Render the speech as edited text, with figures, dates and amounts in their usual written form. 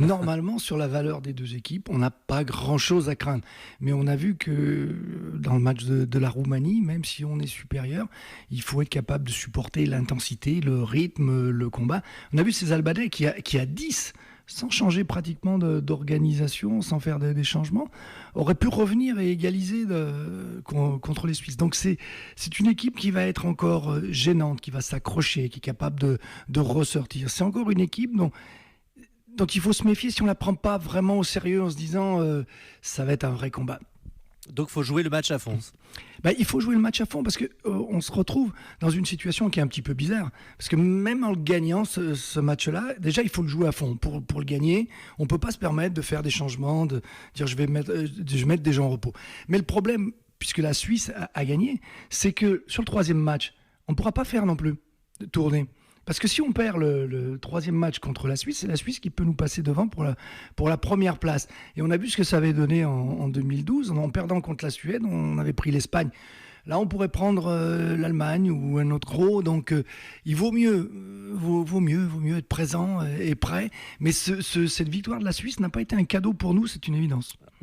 Normalement, sur la valeur des deux équipes, on n'a pas grand-chose à craindre. Mais on a vu que dans le match de la Roumanie, même si on est supérieur, il faut être capable de supporter l'intensité, le rythme, le combat. On a vu ces Albanais qui a 10, sans changer pratiquement d'organisation, sans faire des changements, auraient pu revenir et égaliser contre les Suisses. Donc c'est une équipe qui va être encore gênante, qui va s'accrocher, qui est capable de ressortir. C'est encore une équipe dont il faut se méfier si on ne la prend pas vraiment au sérieux en se disant ça va être un vrai combat. Donc il faut jouer le match à fond. Il faut jouer le match à fond parce qu'on se retrouve dans une situation qui est un petit peu bizarre. Parce que même en le gagnant, ce match-là, déjà il faut le jouer à fond. Pour le gagner, on ne peut pas se permettre de faire des changements, de dire je vais mettre des gens en repos. Mais le problème, puisque la Suisse a gagné, c'est que sur le troisième match, on ne pourra pas faire non plus de tourner. Parce que si on perd le troisième match contre la Suisse, c'est la Suisse qui peut nous passer devant pour la première place. Et on a vu ce que ça avait donné en 2012. En perdant contre la Suède, on avait pris l'Espagne. Là, on pourrait prendre l'Allemagne ou un autre gros. Donc, il vaut mieux être présent et prêt. Mais cette victoire de la Suisse n'a pas été un cadeau pour nous, c'est une évidence.